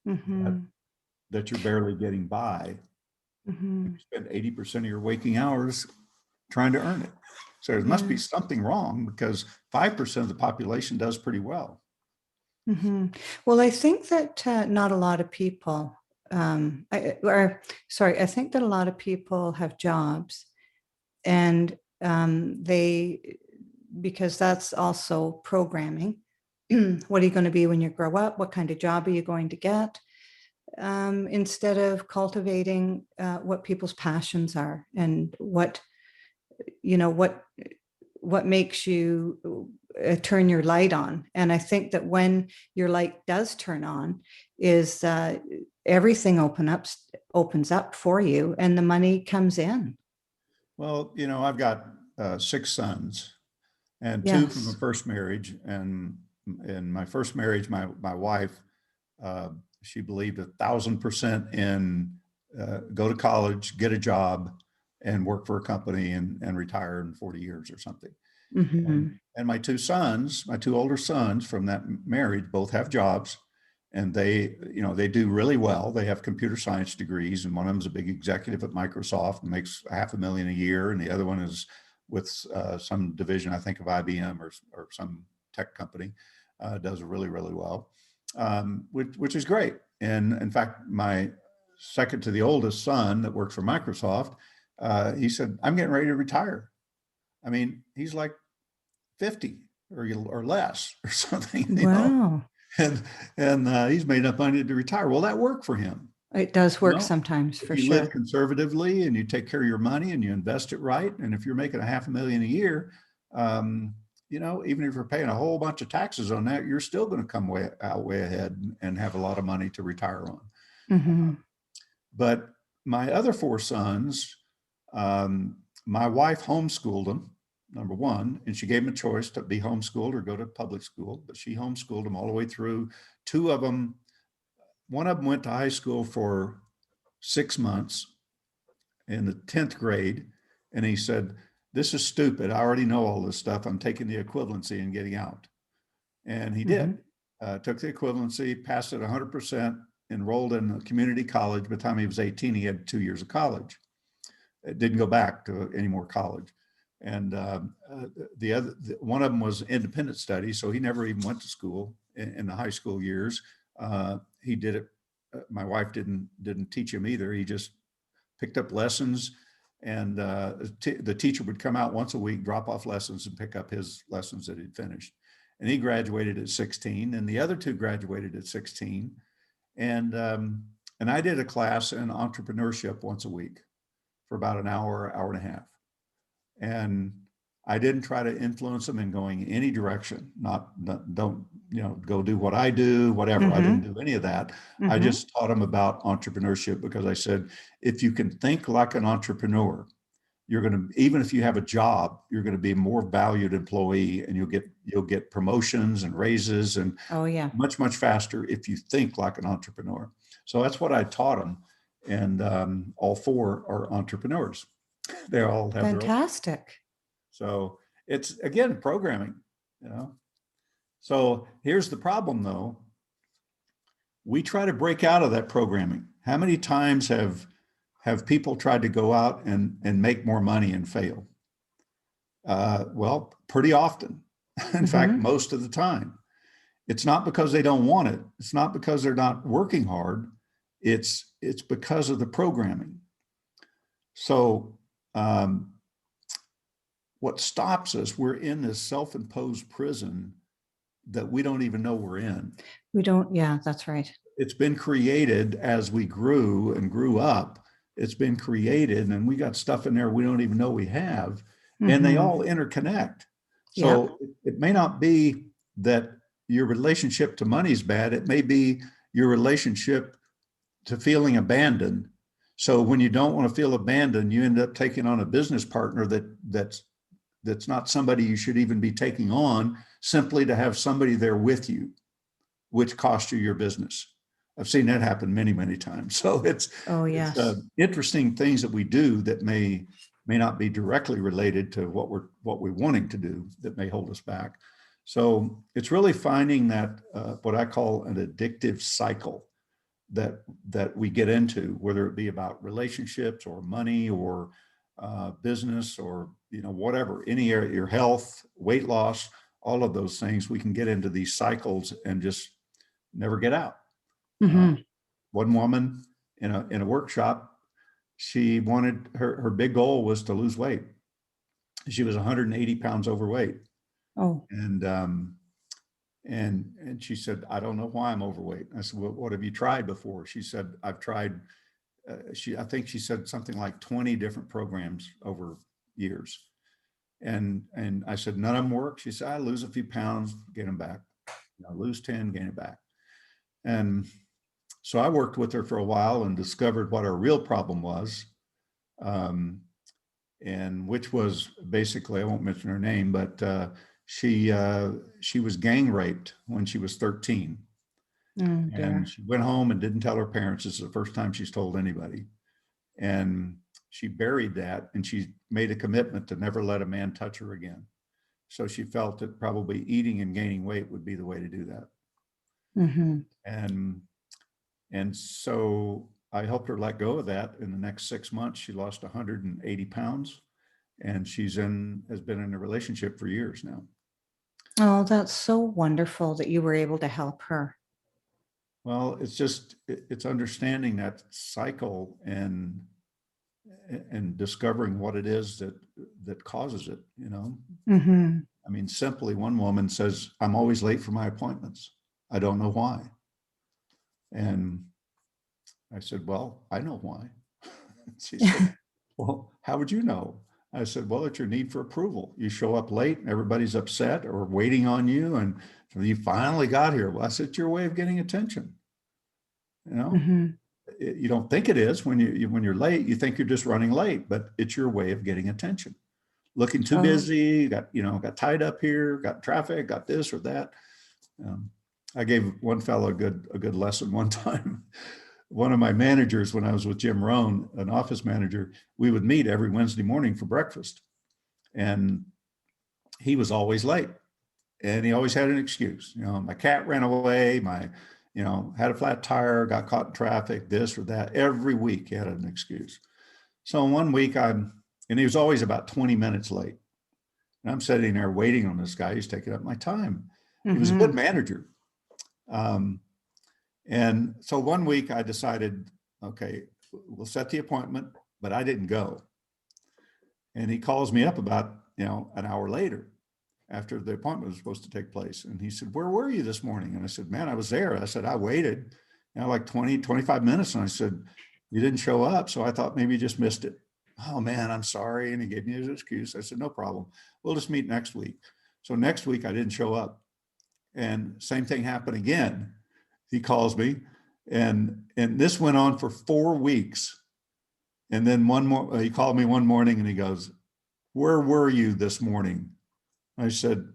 Mm-hmm. That you're barely getting by. Mm-hmm. You spend 80% of your waking hours trying to earn it. So there must be something wrong, because 5% of the population does pretty well. Mm-hmm. Well, I think that not a lot of people, I think that a lot of people have jobs, and because that's also programming. What are you going to be when you grow up? What kind of job are you going to get? Instead of cultivating what people's passions are, and what makes you turn your light on. And I think that when your light does turn on, is everything opens up for you, and the money comes in. Well, I've got 6 sons, and 2 from a Yes. first marriage. And in my first marriage, my wife, she believed 1,000% in go to college, get a job, and work for a company and retire in 40 years or something. Mm-hmm. And my two sons, my two older sons from that marriage, both have jobs, and they, you know, they do really well. They have computer science degrees, and one of them is a big executive at Microsoft and makes $500,000 a year, and the other one is with some division, I think, of IBM or some tech company, does really, really well, which is great. And in fact, my second to the oldest son that works for Microsoft, he said, "I'm getting ready to retire." I mean, he's like 50 or less or something, you know, Wow. and he's made enough money to retire. Well, that worked for him. It does You work know, sometimes, if for you live sure. conservatively and you take care of your money and you invest it right, and if you're making $500,000 a year, you know, even if you're paying a whole bunch of taxes on that, you're still going to come way ahead and have a lot of money to retire on. Mm-hmm. But my other four sons, my wife homeschooled them, number one, and she gave them a choice to be homeschooled or go to public school, but she homeschooled them all the way through. Two of them, one of them went to high school for 6 months in the 10th grade. And he said, "This is stupid. I already know all this stuff. I'm taking the equivalency and getting out." And he Mm-hmm. did, took the equivalency, passed it 100%, enrolled in a community college. By the time he was 18, he had 2 years of college. It didn't go back to any more college. And the other, one of them was independent study, so he never even went to school in the high school years. He did it. My wife didn't teach him either. He just picked up lessons, and the teacher would come out once a week, drop off lessons, and pick up his lessons that he'd finished. And he graduated at 16, and the other two graduated at 16. And I did a class in entrepreneurship once a week for about an hour, hour and a half. And I didn't try to influence them in going any direction. Don't, you know, go do what I do, whatever. I didn't do any of that. I Mm-hmm. just taught them about entrepreneurship, because I said, if you can think like an entrepreneur, you're going to, even if you have a job, you're going to be a more valued employee, and you'll get promotions and raises and Oh, yeah. much faster if you think like an entrepreneur. So that's what I taught them. And all four are entrepreneurs. They all have their own. Fantastic. So it's, again, programming, you know. So here's the problem, though. We try to break out of that programming. How many times have people tried to go out and make more money and fail? Well, pretty often. In fact, Mm-hmm. most of the time. It's not because they don't want it. It's not because they're not working hard. It's because of the programming. So what stops us, we're in this self-imposed prison that we don't even know we're in. We don't, yeah, that's right. It's been created as we grew and grew up. It's been created, and we got stuff in there we don't even know we have, and they Mm-hmm. all interconnect. Yeah. So it may not be that your relationship to money is bad. It may be your relationship to feeling abandoned. So when you don't want to feel abandoned, you end up taking on a business partner that's not somebody you should even be taking on, simply to have somebody there with you, which costs you your business. I've seen that happen many times. So it's Yes. interesting things that we do that may not be directly related to what we're wanting to do, that may hold us back. So it's really finding that what I call an addictive cycle that we get into, whether it be about relationships or money or business or, you know, whatever, any area, your health, weight loss, all of those things. We can get into these cycles and just never get out. Mm-hmm. One woman in a workshop, she wanted, her big goal was to lose weight. She was 180 pounds overweight. Oh. And she said, "I don't know why I'm overweight." I said, "Well, what have you tried before?" She said, "I've tried," I think she said something like 20 different programs over years. And I said, "None of them work?" She said, "I lose a few pounds, gain them back. You know, lose 10, gain it back." And so I worked with her for a while and discovered what her real problem was. And which was basically, I won't mention her name, but she was gang raped when she was 13. Oh, dear. And she went home and didn't tell her parents. This is the first time she's told anybody. And she buried that, and she made a commitment to never let a man touch her again. So she felt that probably eating and gaining weight would be the way to do that. Mm-hmm. And so I helped her let go of that. In the next 6 months, she lost 180 pounds, and has been in a relationship for years now. Oh, that's so wonderful that you were able to help her. Well, it's understanding that cycle and discovering what it is that causes it, you know. Mm-hmm. I mean, simply, one woman says, I'm always late for my appointments. I don't know why. And I said, well, I know why. She said, well, how would you know? I said, well, it's your need for approval. You show up late and everybody's upset or waiting on you, and so you finally got here. Well, I said, it's your way of getting attention. You know, Mm-hmm. you don't think it is when you're late. You think you're just running late, but it's your way of getting attention. Looking too Oh. busy, got tied up here, got traffic, got this or that. I gave one fellow a good lesson one time. One of my managers, when I was with Jim Rohn, an office manager, we would meet every Wednesday morning for breakfast. And he was always late. And he always had an excuse. You know, my cat ran away, had a flat tire, got caught in traffic, this or that. Every week he had an excuse. So one week and he was always about 20 minutes late. And I'm sitting there waiting on this guy. He's taking up my time. Mm-hmm. He was a good manager. And so one week I decided, okay, we'll set the appointment, but I didn't go. And he calls me up about, an hour later after the appointment was supposed to take place. And he said, where were you this morning? And I said, man, I was there. I said, I waited, like 20, 25 minutes. And I said, you didn't show up. So I thought maybe you just missed it. Oh man, I'm sorry. And he gave me his excuse. I said, no problem. We'll just meet next week. So next week I didn't show up. And same thing happened again. He calls me, and this went on for 4 weeks. And then he called me one morning and he goes, where were you this morning? I said,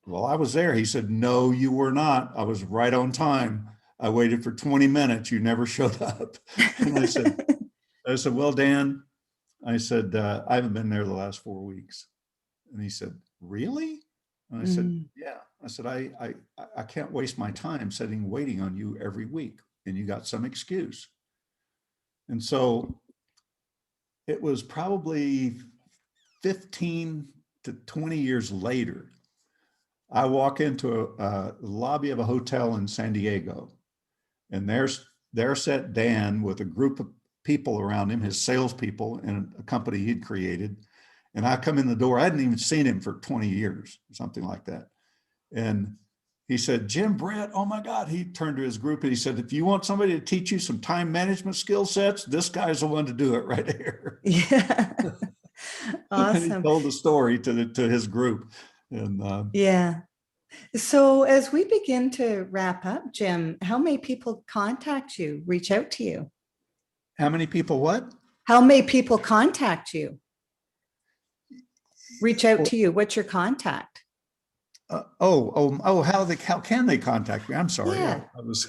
well, I was there. He said, no, you were not. I was right on time. I waited for 20 minutes. You never showed up. And I said, well, Dan, I said, I haven't been there the last 4 weeks. And he said, really? And I said, yeah. I said, I can't waste my time waiting on you every week. And you got some excuse. And so it was probably 15 to 20 years later, I walk into a lobby of a hotel in San Diego, and there sat Dan with a group of people around him, his salespeople in a company he'd created. And I come in the door. I hadn't even seen him for 20 years, something like that. And he said, Jim, Britt, oh my God. He turned to his group and he said, if you want somebody to teach you some time management skill sets, this guy's the one to do it right here. Yeah. Awesome. And he told the story to his group. And yeah. So as we begin to wrap up, Jim, how may people contact you, reach out to you? How many people what? How may people contact you? Reach out to you. What's your contact? How can they contact me? I'm sorry. Yeah. I was,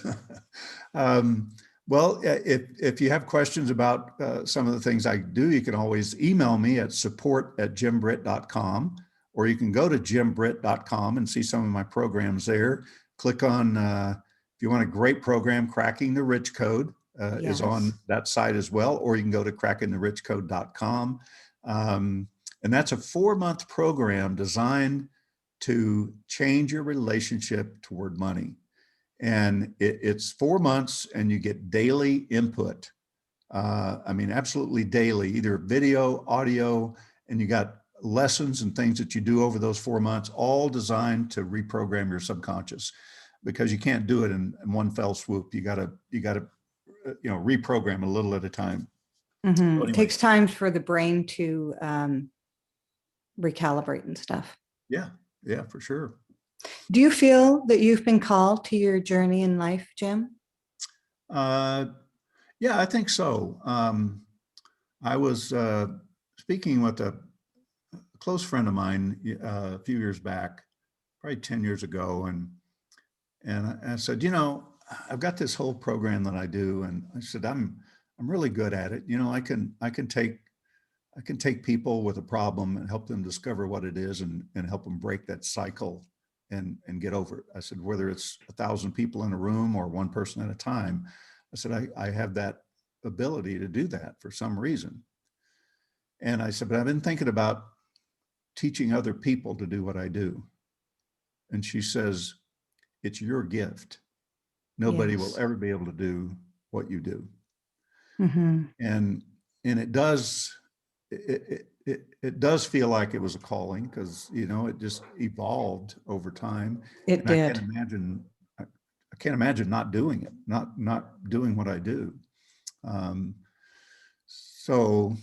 well, if you have questions about some of the things I do, you can always email me at support@jimbritt.com, or you can go to jimbritt.com and see some of my programs there. Click on, if you want a great program, Cracking the Rich Code is on that site as well, or you can go to crackingtherichcode.com. And that's a 4-month program designed to change your relationship toward money. And it's 4 months and you get daily input. Absolutely daily, either video, audio, and you got lessons and things that you do over those 4 months, all designed to reprogram your subconscious, because you can't do it in one fell swoop. You gotta reprogram a little at a time. Mm-hmm. So anyway. It takes time for the brain to recalibrate and stuff. Yeah, for sure. Do you feel that you've been called to your journey in life, Jim? Yeah, I think so. I was speaking with a close friend of mine a few years back, probably 10 years ago, and I said, I've got this whole program that I do, and I said, I'm really good at it. I can take I can take people with a problem and help them discover what it is and help them break that cycle and get over it. I said, whether it's 1,000 people in a room or one person at a time, I said, I have that ability to do that for some reason. And I said, but I've been thinking about teaching other people to do what I do. And she says, it's your gift. Nobody will Yes. ever be able to do what you do. Mm-hmm. And it does, it does feel like it was a calling, because, you know, it just evolved over time. It And I can't did. imagine, I can't imagine not doing it, not doing what I do. Um, so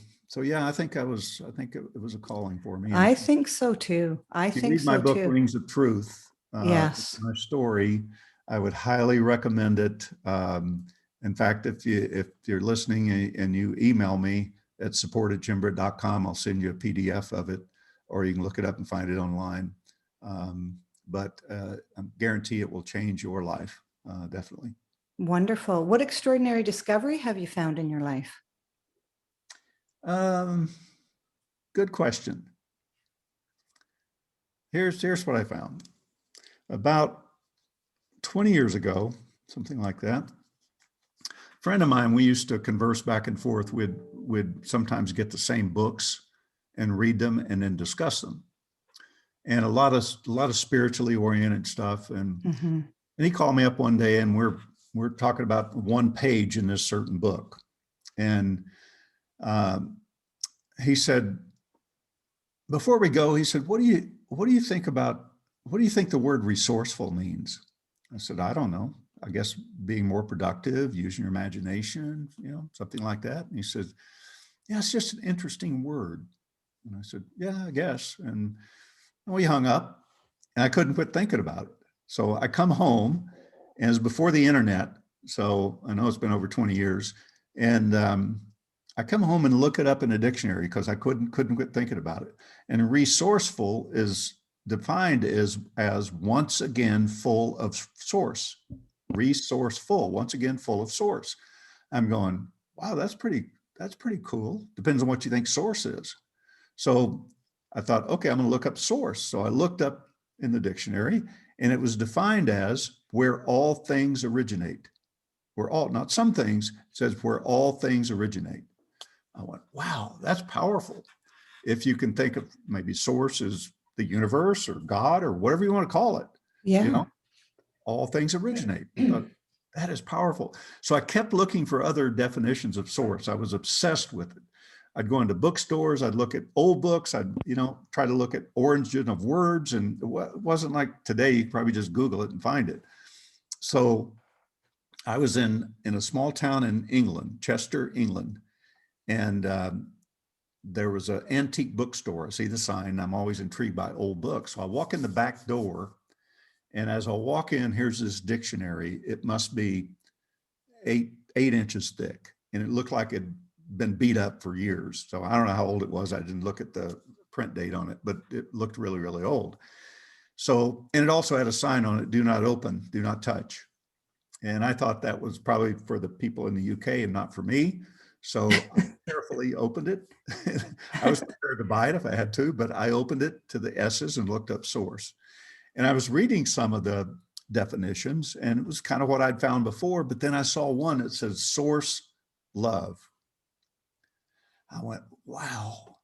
yeah, I think it was a calling for me. And I think so too. I if you think read my so book, too. Wings of Truth, Yes. my story, I would highly recommend it. In fact, if you're listening and you email me at support@jimbritt.com, I'll send you a PDF of it, or you can look it up and find it online. But I guarantee it will change your life, definitely. Wonderful. What extraordinary discovery have you found in your life? Good question. Here's what I found. About 20 years ago, something like that, a friend of mine, we used to converse back and forth. We'd sometimes get the same books and read them and then discuss them, and a lot of spiritually oriented stuff. And Mm-hmm. he called me up one day, and we're talking about one page in this certain book, and he said, before we go, he said, what do you think the word resourceful means? I said, I don't know. I guess being more productive, using your imagination, you know, something like that. And he said, yeah, it's just an interesting word. And I said, yeah, I guess. And we hung up, and I couldn't quit thinking about it. So I come home, and it was before the internet. So I know it's been over 20 years. And I come home and look it up in a dictionary because I couldn't quit thinking about it. And resourceful is defined as once again full of source. Resourceful, once again full of source. I'm going, wow, that's pretty cool. Depends on what you think source is. So I thought, okay, I'm going to look up source. So I looked up in the dictionary, and it was defined as where all things originate. Where all, not some things, it says where all things originate. I went, wow, that's powerful. If you can think of maybe source as the universe or God or whatever you want to call it, Yeah. you know, all things originate. I thought, that is powerful. So I kept looking for other definitions of source. I was obsessed with it. I'd go into bookstores, I'd look at old books, I'd, you know, try to look at origin of words. And it wasn't like today, you probably just Google it and find it. So I was in a small town in England, Chester, England. And there was an antique bookstore. I see the sign. I'm always intrigued by old books. So I walk in the back door, and as I walk in, here's this dictionary. It must be eight inches thick, and it looked like it'd been beat up for years. So I don't know how old it was. I didn't look at the print date on it, but it looked really, really old. So, and it also had a sign on it: do not open, do not touch. And I thought that was probably for the people in the UK and not for me. So I carefully opened it. I was prepared to buy it if I had to, but I opened it to the S's and looked up source. And I was reading some of the definitions, and it was kind of what I'd found before, but then I saw one that says source love. I went, wow,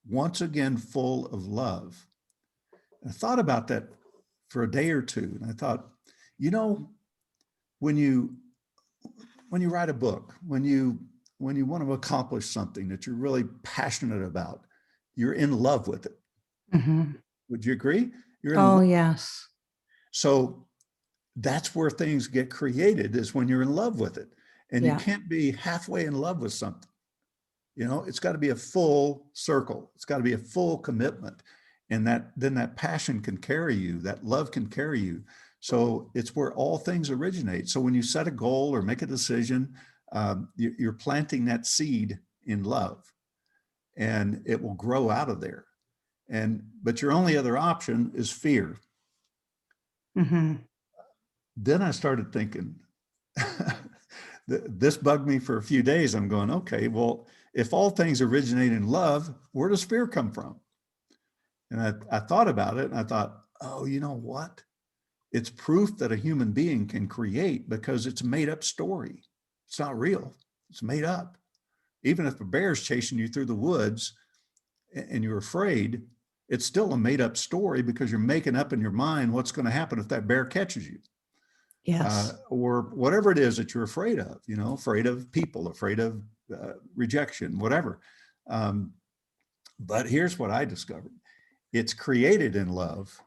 once again, full of love. And I thought about that for a day or two. And I thought, you know, when you write a book, when you want to accomplish something that you're really passionate about, you're in love with it. Mm-hmm. Would you agree? You're in Oh, love. yes. So that's where things get created, is when you're in love with it. And you Yeah. can't be halfway in love with something. You know, it's got to be a full circle. It's got to be a full commitment. And then that passion can carry you, that love can carry you. So it's where all things originate. So when you set a goal or make a decision, you're planting that seed in love, and it will grow out of there. But your only other option is fear. Mm-hmm. Then I started thinking, this bugged me for a few days. I'm going, okay, well, if all things originate in love, where does fear come from? And I thought about it and I thought, oh, you know what? It's proof that a human being can create because it's a made up story. It's not real. It's made up. Even if a bear is chasing you through the woods and you're afraid, it's still a made up story because you're making up in your mind what's going to happen if that bear catches you. Yes. Or whatever it is that you're afraid of, afraid of people, afraid of rejection, whatever. But here's what I discovered. It's created in love.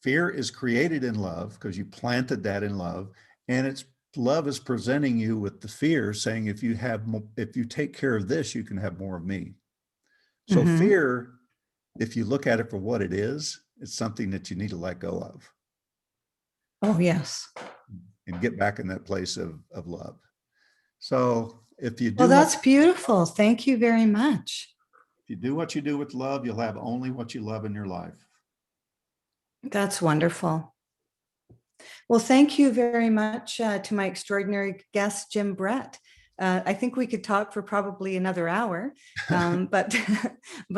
Fear is created in love because you planted that in love, and love is presenting you with the fear, saying, if you take care of this, you can have more of me. So fear, if you look at it for what it is, it's something that you need to let go of. Oh, yes. And get back in that place of love. So if you do, well, that's beautiful. Thank you very much. If you do what you do with love, you'll have only what you love in your life. That's wonderful. Well, thank you very much to my extraordinary guest, Jim Britt. I think we could talk for probably another hour, but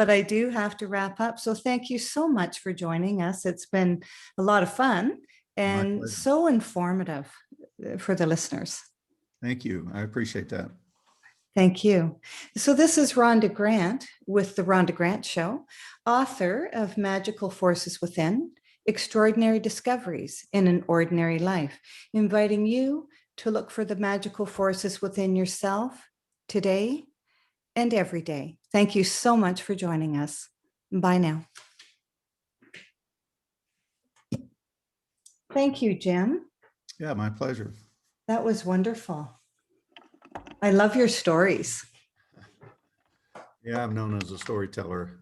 I do have to wrap up. So thank you so much for joining us. It's been a lot of fun and so informative for the listeners. Thank you. I appreciate that. Thank you. So this is Rhonda Grant with The Rhonda Grant Show, author of Magical Forces Within, Extraordinary Discoveries in an Ordinary Life, inviting you to look for the magical forces within yourself today and every day. Thank you so much for joining us. Bye now. Thank you, Jim. Yeah, my pleasure. That was wonderful. I love your stories. Yeah, I'm known as a storyteller.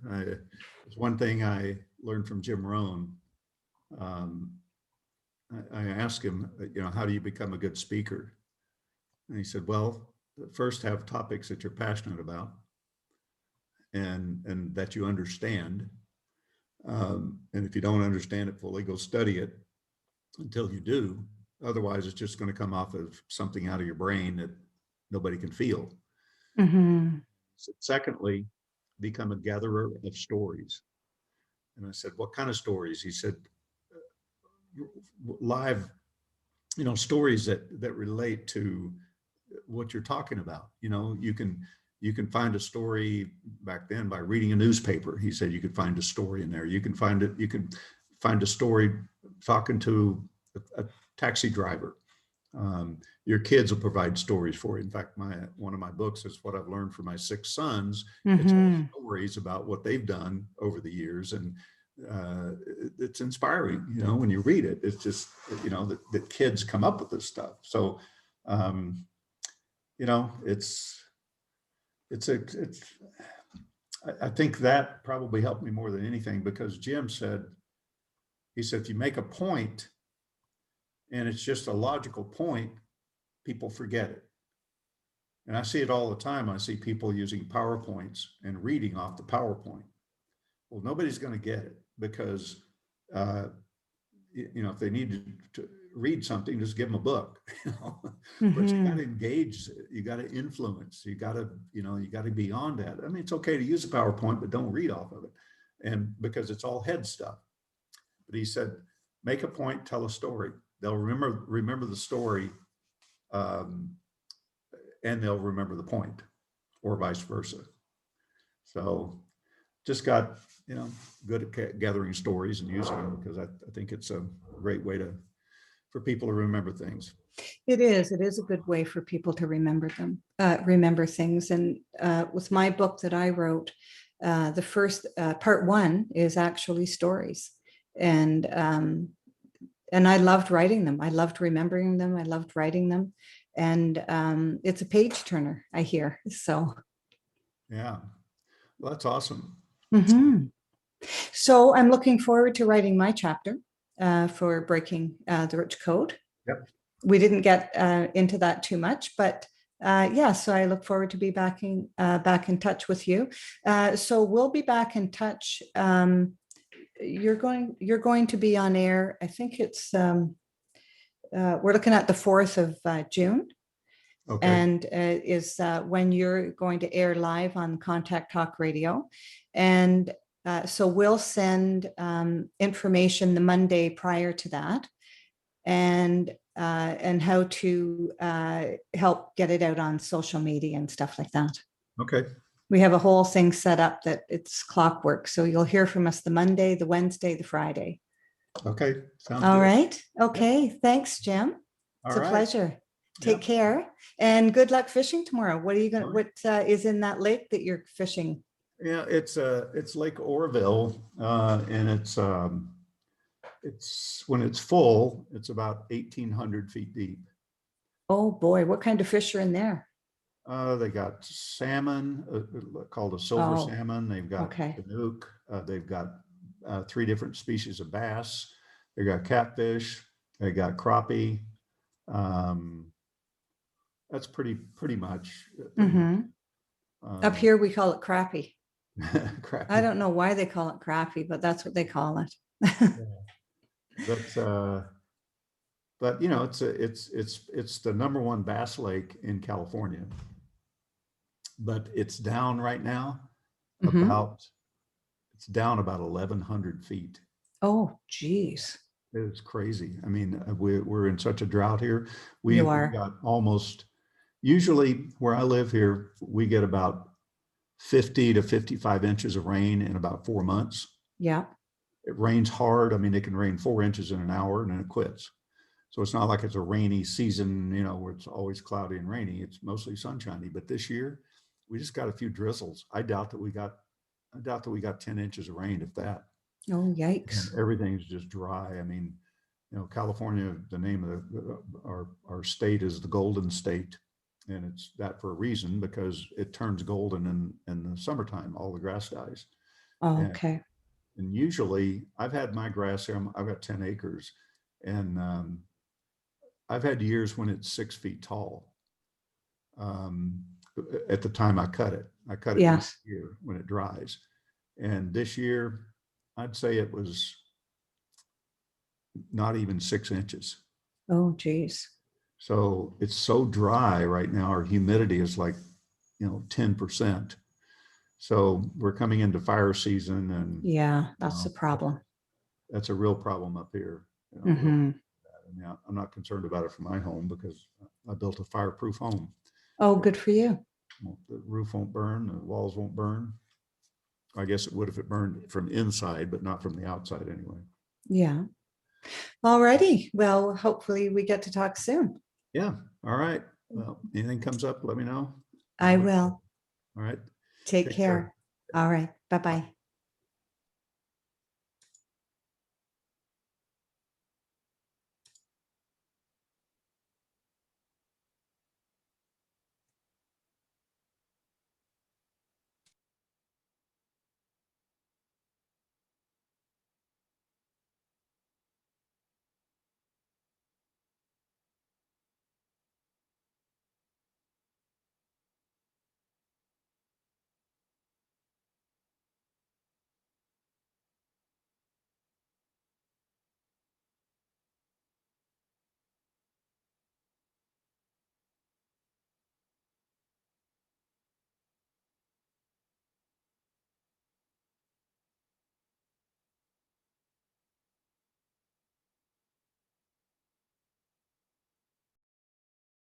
It's one thing I learned from Jim Rohn. I asked him, how do you become a good speaker? And he said, well, first have topics that you're passionate about and that you understand. And if you don't understand it fully, go study it until you do. Otherwise, it's just going to come off of something out of your brain that nobody can feel. So secondly, become a gatherer of stories. And I said, what kind of stories? He said, live, stories that relate to what you're talking about. You can find a story back then by reading a newspaper. He said you could find a story in there. You can find a story talking to a taxi driver. Your kids will provide stories for you. In fact, one of my books is what I've learned from my 6 sons. It's all stories about what they've done over the years, and it's inspiring. When you read it, it's just that kids come up with this stuff. So I think that probably helped me more than anything, because Jim said, if you make a point and it's just a logical point, people forget it. And I see it all the time. I see people using PowerPoints and reading off the PowerPoint. Well, nobody's going to get it, because if they need to read something, just give them a book. But you got to engage, you got to influence, you got to be beyond that. I mean, it's okay to use a PowerPoint, but don't read off of it, and because it's all head stuff. But he said, make a point, tell a story. They'll remember the story, and they'll remember the point, or vice versa. So just got good at gathering stories and using them, because I think it's a great way for people to remember things. It is a good way for people to remember things. And with my book that I wrote, the first part 1 is actually stories. And I loved writing them. I loved remembering them. I loved writing them. And it's a page turner, I hear. So. Yeah, well, that's awesome. So I'm looking forward to writing my chapter for Breaking the Rich Code. Yep. We didn't get into that too much, but so I look forward to be back in touch with you. So we'll be back in touch. You're going to be on air. I think it's we're looking at the 4th of June. Okay. And is when you're going to air live on Contact Talk Radio. And so we'll send information the Monday prior to that, and how to help get it out on social media and stuff like that. Okay. We have a whole thing set up that it's clockwork. So you'll hear from us the Monday, the Wednesday, the Friday. Okay. Sounds All good. right. Okay. Thanks, Jim. It's All a right. pleasure. Yeah. Take care and good luck fishing tomorrow. What are you going to, All what is in that lake that you're fishing? Yeah, it's Lake Orville, and it's when it's full, it's about 1,800 feet deep. Oh boy, what kind of fish are in there? They got salmon, called a silver Oh, salmon. They've got okay. chinook. They've got 3 different species of bass. They got catfish. They got crappie. That's pretty much. Up here, we call it crappie. Crappie. I don't know why they call it crappie, but that's what they call it. But you know, it's the #1 bass lake in California, but it's down right now it's down about 1,100 feet. Oh, geez. It's crazy. I mean, we're in such a drought here. We got almost, usually where I live here, we get about 50 to 55 inches of rain in about 4 months. Yeah. It rains hard. I mean, it can rain 4 inches in an hour and then it quits. So it's not like it's a rainy season, you know, where it's always cloudy and rainy. It's mostly sunshiny. But this year, we just got a few drizzles. I doubt that we got 10 inches of rain, if that. Oh, yikes. And everything's just dry. I mean, you know, California, the name of our state is the Golden State. And it's that for a reason, because it turns golden in the summertime. All the grass dies. Oh, okay. And usually I've had my grass here, I've got 10 acres. And I've had years when it's 6 feet tall. At the time I cut it Yes. year when it dries. And this year, I'd say it was not even 6 inches. Oh, geez. So it's so dry right now. Our humidity is like, 10%. So we're coming into fire season, and yeah, that's the problem. That's a real problem up here. I'm not concerned about it for my home because I built a fireproof home. Oh, good for you. The roof won't burn, the walls won't burn. I guess it would if it burned from inside, but not from the outside anyway. Yeah. All righty. Well, hopefully we get to talk soon. Yeah. All right. Well, anything comes up, let me know. I will. All right. Take care. All right. Bye-bye.